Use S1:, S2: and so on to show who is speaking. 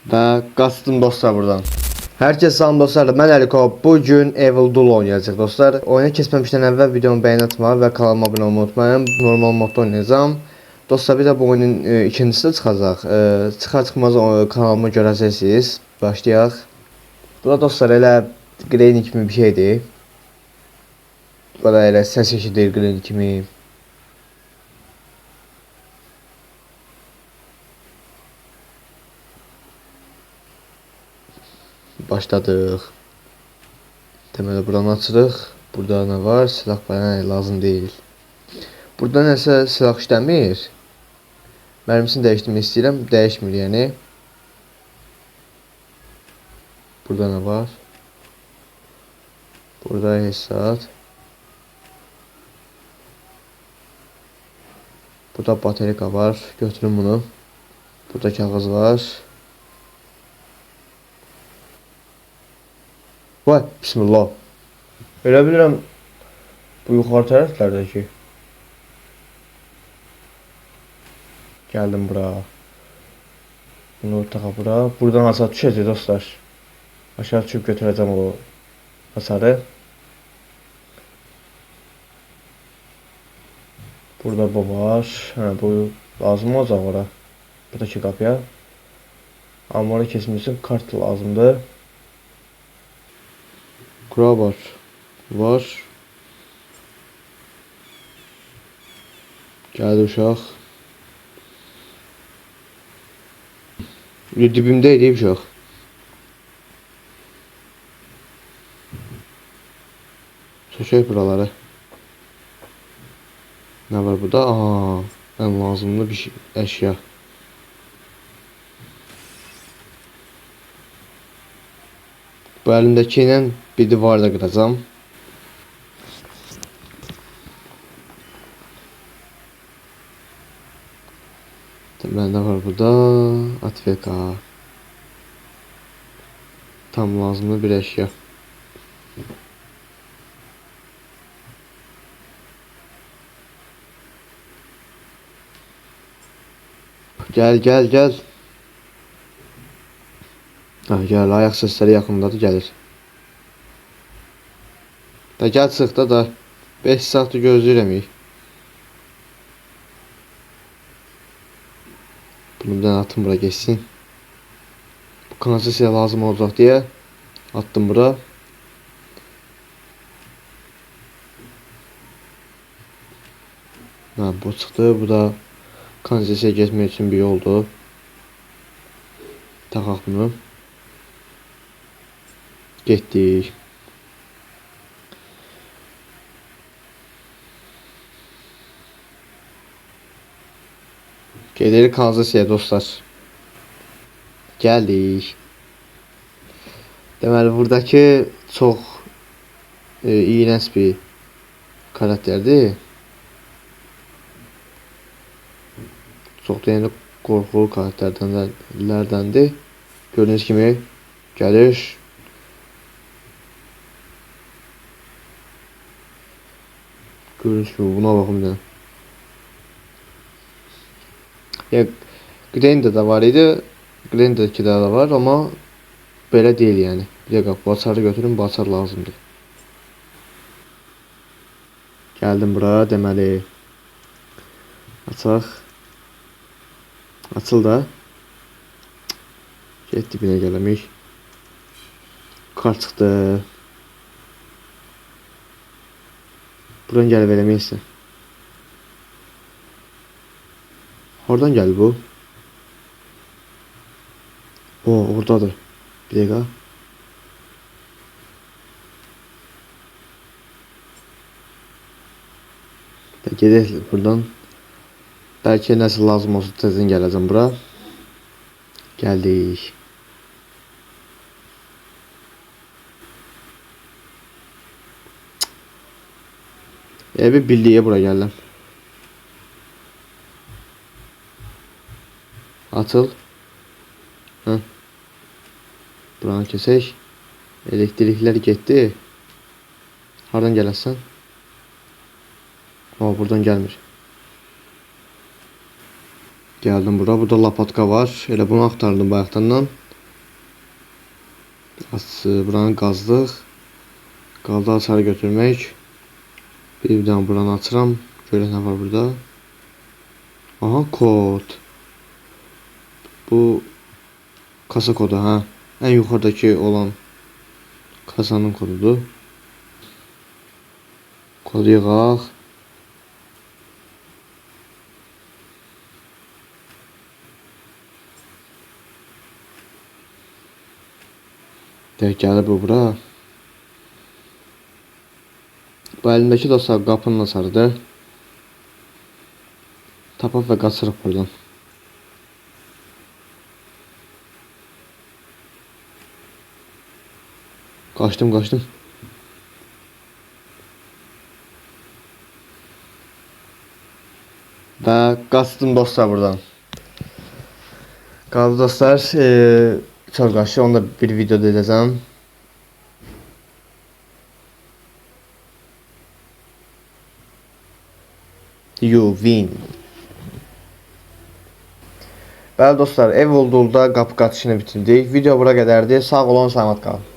S1: Və qaçdım dostlar buradan. Herkes salam dostlar, mən Əliko. Bugün Evil Duel oynayacaq dostlar. Oyuna keçməmişdən əvvəl videomu bəyən atmağı və kanalıma abunə olmayı unutmayın. Normal modda oynayacağım. Dostlar bir də bu oyunun ikincisi də çıxacaq. Çıxar-çıxmaz kanalıma görəcəksiniz. Başlayaq. Bu da dostlar elə Green kimi bir şeydir. Bu da elə səs eşidir Green kimi. Başladıq. Deməli buranı açırıq. Burada nə var? Silah bana lazım deyil. Burada nəsə silah işləmir. Mərmisini dəyişdirmək istəyirəm. Dəyişmir yəni. Burada nə var? Burada hesat. Burada baterika var. Götürün bunu. Burada kağız var. Vay, bismillah. Elə bilirəm bu yuxarı tərəflərdəki. Gəldim bura. Bunu taxa bura. Buradan aşağı düşəcək dostlar. Aşağı düşüb götürəcəm o hasarı. Burada bu var. Hə, bu lazım olacaq ora. Buradakı qapıya. Amma ora keçmək üçün kart lazımdır. Krabar var. Gəldi uşaq. Dibimdeydi uşaq. Sökək buraları. Nə var burada? Aa, ən lazımlı bir əşya. Bu əlimdəki ilə bir divarda qıracağım. Deməli nə var burada? Atveka. Tam lazımlı bir əşya. Gel. Ha, gel, ayak sesləri yaxındadır, gəlir. Da gəl çıx da 5 saatdır gözləyirəm. Bunu bir dənə atım bura geçsin. Bu kanalizasiya lazım olacaq deyə attım bura. Ha, bu çıxdı. Bu da kanalizasiya geçmək üçün bir yoldur. Taxaq bunu. Getdik. Gelirik kanalizasiyaya dostlar. Gəldik. Deməli buradakı çox iğrənc bir karakterdir. Çox deyəndə qorxulu karakterlərdəndir. Gördüyünüz kimi gəlir. Gördüyünüz kimi buna baxın bir dənə. Ya Grender'da var idi. Grender'dəki də var amma belə deyil yəni. Bir dəqiqə baçarı götürün, baçar lazımdır. Gəldim bura, deməli açaq. Açıl da. Get dibinə gələmək. Kart çıxdı. Buradan gəlib eləməksə. Oradan gəl bu. O, oradadır. Bir dəqiqə. Gedək buradan. Bəlkə nəsə lazım olsa tezdən gələcəm bura. Gəldik. Bir birliyə bura gəldim. Atıl. Hə. Buranı kesək. Elektriklər getdi. Hardan gələsən? O, buradan gəlmir. Gəldim bura. Burada lapatka var. Elə bunu axtardım bayaqdan. Buranı qazdıq. Qaldı açarı götürmək. Bir daha buranı açıram. Görək nə var burada. Aha, kod. Bu kasa kodu, ha. En yukarıdaki olan kasanın kodudur. Kodu yığaq. Gəlib bu bura. Bu əlimdəki dostlar qapının açarıdır. Tapıb və qaçırıq buradan. Qaçdım. Və qaçdım dostlar buradan. Qaldı dostlar, çox qaçdı, onu da bir videoda edəcəm. You win. Bəli dostlar, ev olduğunda qapı qaçışını bitirdik. Video bura qədərdir. Sağ olun, salamat qalın.